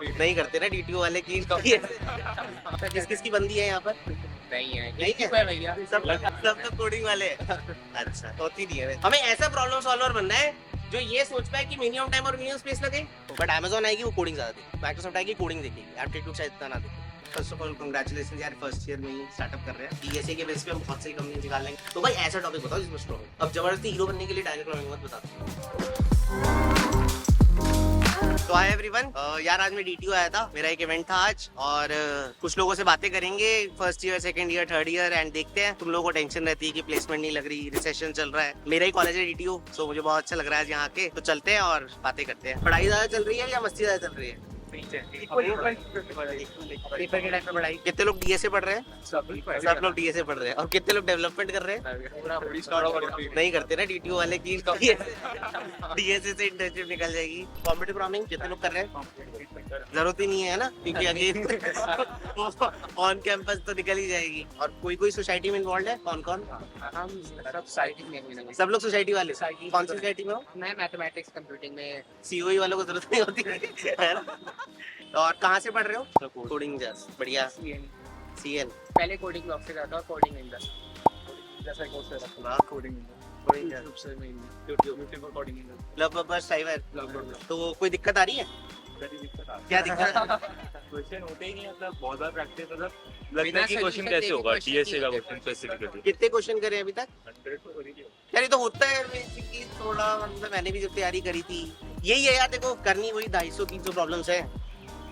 नहीं करते ना डीटीओ वाले की किस किस की बंदी है यहाँ पर? नहीं है, नहीं क्यों है भैया? सब लोग कोडिंग वाले हैं। अच्छा होती नहीं है। हमें ऐसा प्रॉब्लम सॉल्वर बनना है जो ये सोच पाए कि मिनिमम टाइम और मिनिमम स्पेस लगे। बट Amazon आएगी वो कोडिंग ज्यादा देगी, माइक्रोसॉफ्ट आएगी कोडिंग देगी, एप्टीट्यूड शायद इतना ना देगी। फर्स्ट ऑफ ऑल कांग्रेचुलेशन यार, फर्स्ट ईयर में ही स्टार्टअप कर रहे हैं। डीएसए के बेस पे हम बहुत सारी कंपनी निकाल लेंगे। तो भाई ऐसा टॉपिक बताओ जिसमें स्ट्रॉन्ग हो। अब जबरदस्ती हीरो बनने के लिए डायरेक्ट रॉबिंग मत बता। तो हाय एवरीवन, यार आज मैं डीटीओ आया था, मेरा एक इवेंट था आज और कुछ लोगों से बातें करेंगे first year, second year, third year and देखते हैं। तुम लोगों को टेंशन रहती है कि प्लेसमेंट नहीं लग रही, रिसेशन चल रहा है। मेरा ही कॉलेज है डीटीओ, सो मुझे बहुत अच्छा लग रहा है यहाँ के। तो चलते हैं और बातें करते हैं। पढ़ाई ज्यादा चल रही है या मस्ती ज्यादा चल रही है? पेपर के टाइम पे पढ़ाई। कितने लोग डीएसए पढ़ रहे हैं? सब लोग डीएसए पढ़ रहे हैं। और कितने लोग डेवलपमेंट कर रहे हैं? नहीं करते ना डीटीओ वाले की डीएसए से इंटर्नशिप निकल जाएगी। कॉम्पिटिटिव प्रोग्रामिंग कितने लोग कर रहे हैं? जरूरत ही नहीं है ना, क्योंकि अगेन ऑन कैंपस तो निकल ही जाएगी। और कोई कोई सोसाइटी में इन्वॉल्व है? कौन कौन? सब लोग सोसाइटी वाले। कौन सी सोसाइटी में हो? मैं मैथमेटिक्स कंप्यूटिंग में। सीओई वालों को जरूरत नहीं होती है ना। और कहाँ से पढ़ रहे हो? कोडिंग जस्ट बढ़िया। सीएन पहले कोडिंग ब्लॉक से जाता और कोडिंग इंडस्ट्री जैसा कोर्स है ना, कोडिंग से में यूट्यूब पर कोडिंग लगभग बस साइबर। तो कोई दिक्कत आ रही है? क्या दिक्कत? क्वेश्चन होते ही नहीं, मतलब बहुत बार प्रैक्टिस, मतलब लगता है कि क्वेश्चन कैसे होगा डीएसए का क्वेश्चन स्पेसिफिकली। कितने क्वेश्चन करे अभी तक? 100 तो हो ही गया यार ये तो होता है बेसिकली थोड़ा, मतलब मैंने भी जब तैयारी करी थी यही है यार। देखो करनी वही 250-300 प्रॉब्लम्स है,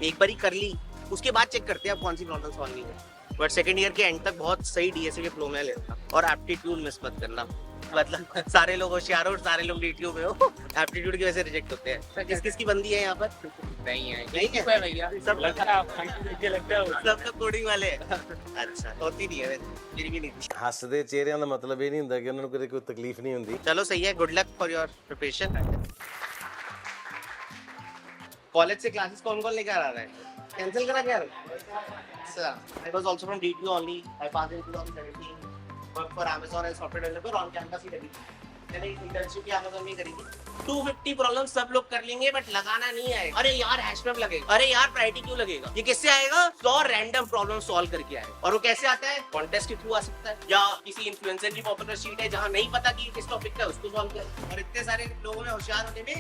एक बार ही कर ली, उसके बाद चेक करते हैं आप कौन सी प्रॉब्लम सॉल्व नहीं है। बट सेकंड ईयर के एंड तक बहुत सही डीएसए के फ्लो में लेना और एप्टीट्यूड मिस मत करना। मतलब सारे लोग होशियार हो और सारे लोग डीटीओ में हो, एप्टीट्यूड की वजह से रिजेक्ट होते हैं। किस किस की बंदी है यहाँ पर? नहीं है, नहीं क्यों है भैया? सब लगता है सब लोग कोडिंग वाले हैं। अच्छा होती नहीं है वैसे, मेरी भी नहीं थी। ਹੱਸਦੇ ਚਿਹਰਿਆਂ ਦਾ ਮਤਲਬ ਇਹ ਨਹੀਂ ਹੁੰਦਾ ਕਿ ਉਹਨਾਂ ਨੂੰ ਕਦੇ ਕੋਈ ਤਕਲੀਫ ਨਹੀਂ ਹੁੰਦੀ। चलो सही है, good luck for your preparation. College से क्लासेस कौन कौन लेकर आ रहा है? कैंसिल करा क्या? अच्छा, I was also from DTU only. I passed in 2017. Worked for Amazon as software developer on campus ही लगी थी। मैंने इंटर्नशिप भी Amazon में करी थी। 250 प्रॉब्लम सब लोग कर लेंगे बट लगाना नहीं आएगा। अरे यार हैशटैग लगेगा, अरे यार प्रायोरिटी क्यों लगेगा? ये किससे आएगा? 100 रैंडम प्रॉब्लम सॉल्व करके आएगा। और वो कैसे आता है? कॉन्टेस्ट के थ्रू आ सकता है, या किसी इन्फ्लुएंसर की पॉपुलर शीट है जहाँ नहीं पता कि किस टॉपिक का उसको सॉल्व कर। और इतने सारे लोगों में होशियार होने में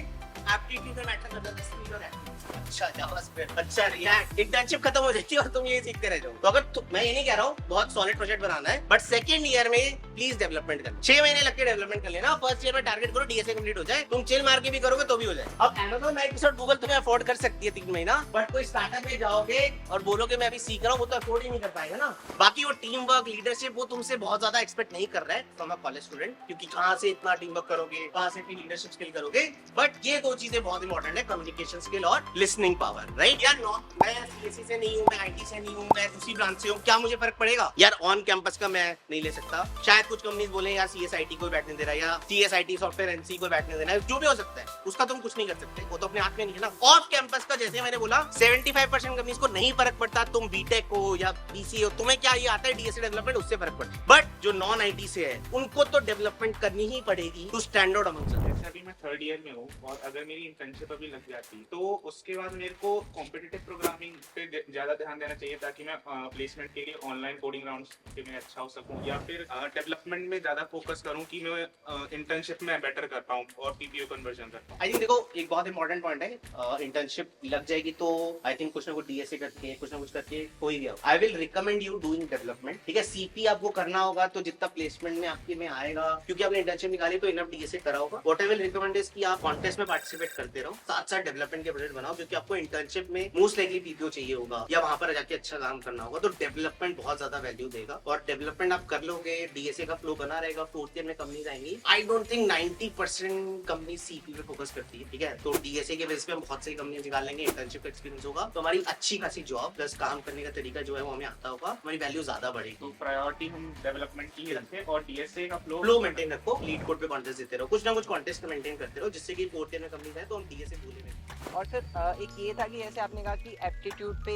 एप्टीट्यूड में मैटर करता है। अच्छा जावास्क्रिप्ट, अच्छा रिएक्ट। इंटर्नशिप खत्म हो जाती है और तुम ये सीखते रह जाओ। तो अगर मैं ये नहीं कह रहा हूँ बहुत सॉलिड प्रोजेक्ट बनाना है, बट सेकंड ईयर में प्लीज डेवलपमेंट कर 6 महीने लग के डेवलपमेंट कर लेना। फर्स्ट ईयर में टारगेट करो डीएसए कंप्लीट हो जाए। तुम चिल मार के भी करोगे तो भी हो जाए। अब Amazon, माइक्रोसॉफ्ट, गूगल तुम्हें अफोर्ड कर सकती है 3 महीना, बट कोई स्टार्टअप में जाओगे और बोलोगे मैं अभी सीख रहा हूँ, वो तो अफोर्ड ही नहीं कर पाएगा ना। बाकी वो टीम वर्क, लीडरशिप, वो तुमसे बहुत ज्यादा एक्सपेक्ट नहीं कर रहा है फ्रॉम अ कॉलेज स्टूडेंट, क्योंकि कहाँ से इतना टीम वर्क करोगे, कहाँ से इतनी लीडरशिप स्किल करोगे। बट ये दो चीजें बहुत इंपॉर्टेंट है, कम्युनिकेशन स्किल और लिसनिंग पावर, राइट? यार मैं सीएससी से नहीं हूँ, मैं आईटी से नहीं हूँ, मैं दूसरी ब्रांच से हूँ, क्या मुझे फर्क पड़ेगा? यार ऑन कैंपस का मैं नहीं ले सकता। शायद कुछ कंपनीज बोले यार सीएसआईटी को बैठने दे रहा है, या सीएसआईटी सॉफ्टवेयर एनसी को बैठने देना है, जो भी हो सकता है उसका तुम कुछ नहीं कर सकते, वो तो अपने हाथ में नहीं है ना। ऑफ कैंपस का जैसे मैंने बोला 75% कंपनीज को नहीं फर्क पड़ता, तुम बीटेक हो या बीसी हो, तुम्हें क्या ये आता है डीएसए डेवलपमेंट, उससे फर्क पड़ता है। बट जो नॉन आईटी से है उनको तो डेवलपमेंट करनी ही पड़ेगी to stand out among others. अभी मैं थर्ड ईयर में हूँ और अगर मेरी इंटर्नशिप अभी लग जाती तो उसके बाद मेरे को कॉम्पिटिटिव प्रोग्रामिंग पे ज्यादा ध्यान देना चाहिए ताकि मैं प्लेसमेंट के लिए ऑनलाइन कोडिंग राउंड्स के में अच्छा हो सकूं, या फिर डेवलपमेंट में ज्यादा फोकस करूं कि मैं इंटर्नशिप में बेटर कर पाऊं और पीपीओ कन्वर्जन कर पाऊं। आई थिंक देखो एक बहुत इंपॉर्टेंट पॉइंट है, इंटर्नशिप लग जाएगी तो आई थिंक कुछ ना कुछ डीएसए करके कुछ ना कुछ करके हो ही गया। I will recommend you doing development, ठीक है? सीपी आपको करना होगा तो जितना प्लेसमेंट में आपके में आएगा, क्योंकि आपने इंटर्नशिप निकाली तो इनफ डीएसए करा होगा। What I will recommend is कि आप कॉन्टेस्ट में पार्टिसिपेट करते रहो, साथ साथ डेवलपमेंट के प्रोजेक्ट बनाओ, क्योंकि आपको इंटर्नशिप में मोस्ट लाइकली पीपीओ चाहिए होगा या वहां पर जाके अच्छा काम करना होगा। तो डेवलपमेंट बहुत ज्यादा वैल्यू देगा और डेवलपमेंट आप कर लोगे, डीएसए का फ्लो बना रहेगा, फोर्थ ईयर में कंपनीज आएंगी। I don't think 90% company CP पे फोकस करती है, ठीक है? तो डीएसए के बेस पे हम बहुत सारी कंपनी निकाल लेंगे, इंटर्नशिप का एक्सपीरियंस होगा तो हमारी अच्छी खासी जॉब प्लस काम करने का तरीका जो है वो हमें आता होगा, हमारी वैल्यू ज्यादा बढ़ेगी। तो प्रायोरिटी हम डेवलपमेंट की ही रखें और डीएसए का फ्लो मेंटेन रखो, लीड कोड पे कॉन्टेस्ट देते रहो, कुछ ना कुछ कॉन्टेस्ट मेंटेन करते रहो, जिससे कि फोर्थ ईयर में कंपनी है तो हम डीएसए भूले नहीं। और सर एक ये था कि जैसे आपने कहा कि एप्टीट्यूड पे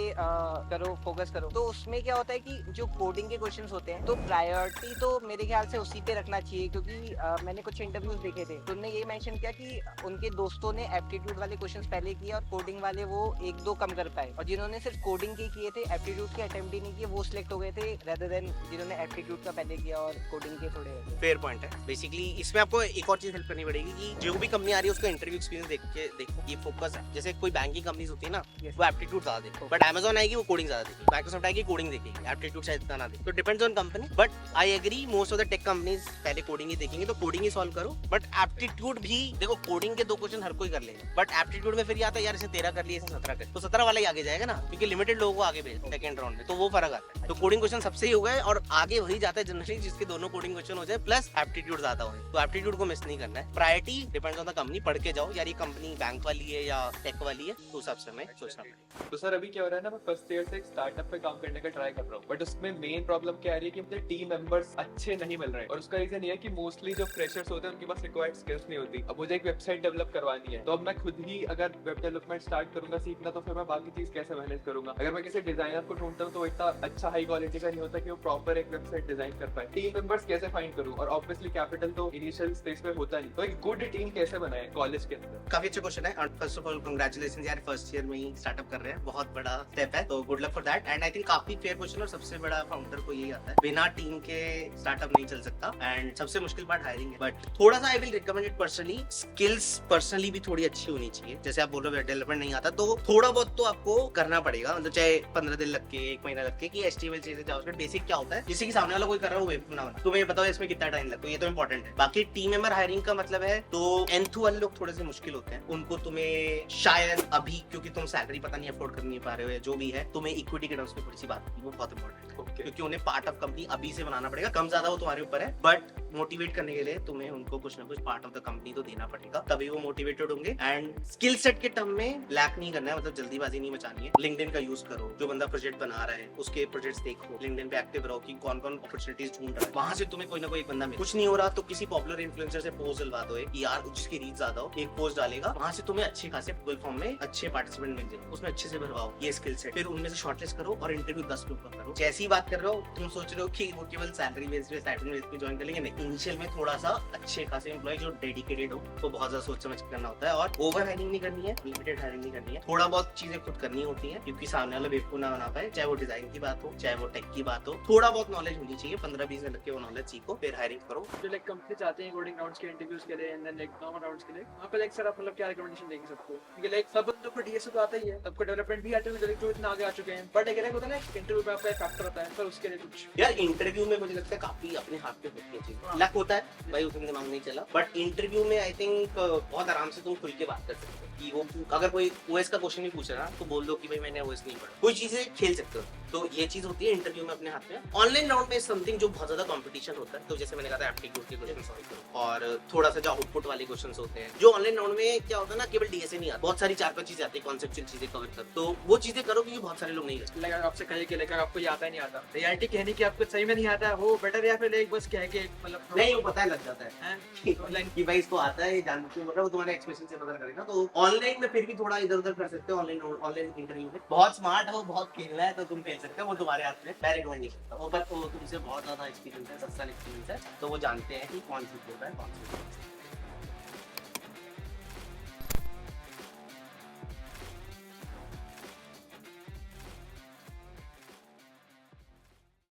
करो, फोकस करो, तो उसमें क्या होता है कि जो कोडिंग के क्वेश्चंस होते हैं तो प्रायोरिटी तो मेरे ख्याल से उसी पे रखना चाहिए, क्योंकि मैंने कुछ इंटरव्यूज देखे थे तो उन्होंने ये मेंशन किया कि उनके दोस्तों ने एप्टीट्यूड वाले क्वेश्चंस पहले किए और कोडिंग वाले वो एक दो कम कर पाए, और जिन्होंने सिर्फ कोडिंग के किए थे, एप्टीट्यूड के अटेम्प्ट ही नहीं किए, वो सिलेक्ट हो गए थे रेदर देन जिन्होंने एप्टीट्यूड का पहले किया और कोडिंग के थोड़े। फेयर पॉइंट है। बेसिकली इसमें आपको एक और चीज हेल्प करनी पड़ेगी कि जो भी कंपनी आ रही है उसका इंटरव्यू एक्सपीरियंस देख के देखो ये फोकस है। जैसे कोई बैंकिंग कंपनीज होती है ना, Yes. वो एप्टीट्यूड ज्यादा देखो, बट Amazon आएगी वो कोडिंग ज्यादा देखेगी, माइक्रोसॉफ्ट आएगी कोडिंग देखेगी, एप्टीट्यूड शायद इतना ना दे। तो depends on company, but I agree most of the tech companies पहले कोडिंग ही देखेंगे, तो कोडिंग ही सॉल्व करो। बट एप्टीट्यूड भी देखो, कोडिंग के 2 क्वेश्चन हर कोई कर लेगा, बट एप्टीट्यूड में फिर ये आता है यार इसे 13 कर लिया, इसे 17 कर, तो 17 वाला ही आगे जाएगा ना, क्योंकि लिमिटेड लोगों को आगे भेज सेकंड राउंड में, तो वो फर्क आता है। तो कोडिंग क्वेश्चन सबसे ही हो गए और आगे वही जाता है जनरली जिसके दोनों कोडिंग क्वेश्चन हो जाए प्लस एप्टीट्यूड ज्यादा हो। तो एप्टीट्यूड को मिस नहीं करना है। Priority depends on the company, पढ़ के जाओ यार ये कंपनी बैंक वाली है या टेक वाली है, तो उस हिसाब से हमें सोचना पड़ेगा। तो सर अभी क्या हो रहा है ना, मैं फर्स्ट ईयर से एक स्टार्टअप पे काम करने का ट्राई कर रहा हूँ, बट उसमें मेन प्रॉब्लम क्या आ रही है कि मुझे टीम मेंबर्स अच्छे नहीं मिल रहे हैं, और उसका रीजन ये है कि मोस्टली जो फ्रेशर्स होते हैं उनके पास रिक्वायर्ड स्किल्स नहीं होती। अब मुझे एक वेबसाइट डेवलप करवानी है, तो अब मैं खुद ही अगर वेब डेवलपमेंट स्टार्ट करूंगा सीखना, तो फिर मैं बाकी चीज कैसे मैनेज करूंगा? अगर मैं किसी डिजाइनर को ढूंढता हूँ तो वो इतना अच्छा हाई क्वालिटी का नहीं होता कि वो प्रॉपर एक वेबसाइट डिजाइन कर पाए। टीम मेंबर्स कैसे फाइंड करूँ? और ऑब्वियसली कैपिटल तो इनिशियल स्टेज पे होता नहीं, तो एक गुड टीम कैसे बनाए कॉलेज के अंदर? काफी अच्छा क्वेश्चन है। और फर्स्ट ऑफ ऑल कांग्रेचुलेशंस यार, फर्स्ट ईयर में ही स्टार्टअप कर रहे हैं, बहुत बड़ा स्टेप है, तो good luck for that. And I think काफी फेयर क्वेश्चन, और सबसे बड़ा फाउंडर को यही आता है, बिना टीम के स्टार्टअप नहीं चल सकता। एंड सबसे मुश्किल पार्ट हायरिंग है, बट थोड़ा सा I will recommend it personally, skills personally भी थोड़ी अच्छी होनी चाहिए। जैसे आप बोल रहे हो वेब डेवलपमेंट नहीं आता, तो थोड़ा बहुत तो आपको करना पड़ेगा, मतलब चाहे 15 दिन लग के 1 महीना लग के, कि HTML चीजें जावास्क्रिप्ट बेसिक क्या होता है, जिससे कि सामने वाला कोई कर रहा है वो वेब बनाना, तो मैं बताओ इसमें कितना टाइम लगता है, तो ये तो इंपॉर्टेंट है। बाकी टीम मेंबर हायरिंग का मतलब है, तो एंथू वाले लोग थोड़े से मुश्किल होते हैं, उनको तुम्हें शायद अभी क्योंकि तुम सैलरी पता नहीं अफोर्ड कर नहीं पा रहे हो या जो भी है, तुम्हें इक्विटी के टर्म्स में थोड़ी सी बात की, वो बहुत इंपॉर्टेंट है, क्योंकि उन्हें पार्ट ऑफ कंपनी अभी से बनाना पड़ेगा। कम ज्यादा वो तुम्हारे ऊपर है, बट मोटिवेट करने के लिए तुम्हें उनको कुछ ना कुछ पार्ट ऑफ द कंपनी तो देना पड़ेगा, तभी वो मोटिवेटेड होंगे। एंड स्किल सेट के टर्म में लैक नहीं करना है, मतलब जल्दीबाजी नहीं मचानी है। लिंक्डइन का यूज करो, जो बंदा प्रोजेक्ट बना रहा है उसके प्रोजेक्ट्स देखो, लिंक्डइन पे एक्टिव रहो कि कौन कौन अपॉर्चुनिटीज ढूंढ रहा है, वहां से तुम्हें कोई ना कोई एक बंदा मिले। कुछ नहीं हो रहा तो किसी पॉपुलर इन्फ्लुएंसर से पोस्ट डलवा दो, एक यार जिसकी रीच ज्यादा हो, एक पोस्ट डालेगा, वहां से तुम्हें अच्छे खासे गूगल फॉर्म में अच्छे पार्टिसिपेंट मिल जाए, उसमें अच्छे से भरवाओ ये स्किल सेट, फिर उनमें से शॉर्टलिस्ट करो और इंटरव्यू 10 लोग का करो। जैसी बात कर रहे हो तुम सोच रहे हो कि वो केवल सैलरी बेस्ड पे स्टार्टिंग बेस पे ज्वाइन कर लेंगे, नहीं। इनिशियल में थोड़ा सा अच्छे खासे एम्प्लॉय जो डेडिकेटेड हो, तो बहुत ज्यादा सोच समझ करना होता है, और ओवर हायरिंग नहीं करनी है, लिमिटेड हायरिंग नहीं करनी है। थोड़ा बहुत चीजें खुद करनी होती है, क्योंकि सामने वाला बेवकूफ ना बना पाए, चाहे वो डिजाइन की बात हो चाहे वो टेक की बात हो, थोड़ा बहुत नॉलेज होनी चाहिए। 15-20 मिनट के वो नॉलेज सीखो, फिर हायरिंग करो। जो लाइक कंपनी चाहते हैं कोडिंग राउंड्स के इंटरव्यूज के लिए and then like normal rounds के लिए, वहां पे लाइक सर आप मतलब क्या रिकमेंडेशन देंगे सबको? क्योंकि लाइक सब बंदों को डीएसओ तो आता ही है, सबको डेवलपमेंट भी आता है, जो इतना आगे आ चुके हैं, बट एक होता है ना इंटरव्यू पे आपका फैक्टर होता है, सर उसके लिए कुछ? यार इंटरव्यू में मुझे लगता है काफी अपने हाथ पे होती है चीज, लक होता है भाई, उसमें दिमाग नहीं चला, बट इंटरव्यू में आई थिंक बहुत आराम से तुम खुल के बात कर सकते हो कि वो अगर कोई ओएस का क्वेश्चन भी पूछ रहा है तो बोल दो कि भाई मैंने ओएस नहीं पढ़ा, कोई चीजें खेल सकते हो, तो ये चीज होती है इंटरव्यू में अपने हाथ में। ऑनलाइन राउंड में समथिंग जो बहुत ज्यादा कंपटीशन होता है, तो जैसे मैंने कहा था एप्टीट्यूड के क्वेश्चन सॉल्व करो, और थोड़ा सा जो आउटपुट वाले क्वेश्चंस होते हैं, जो ऑनलाइन राउंड में क्या होता है ना, केवल डीएसए नहीं आता, बहुत सारी 4-5 चीजें आती है, कॉन्सेप्चुअल चीजें कवर कर, तो वो चीजें करो क्योंकि बहुत सारे लोग नहीं करते। लाइक आपसे कहे कि लेकर आपको ये आता ही नहीं आता, रियलिटी कहने की आपको सही में नहीं आता है वो बेटर, या फिर एक बस कह के मतलब नहीं, वो पता लग जाता है कि भाई इसको आता है, जान के मतलब वो तुम्हारे एक्सप्रेशन से पता करेगा। तो ऑनलाइन में फिर भी थोड़ा इधर उधर कर सकते हो, ऑनलाइन इंटरव्यू में बहुत स्मार्ट है वो, बहुत खेलना है तो तुम खेल सकते हो, वो तुम्हारे हाथ में, मैं रिकमेंड नहीं करता वो, पर तुमसे बहुत ज्यादा एक्सपीरियंस है, 7 साल एक्सपीरियंस है, तो वो जानते हैं कि कौन सी होता है कौन सी।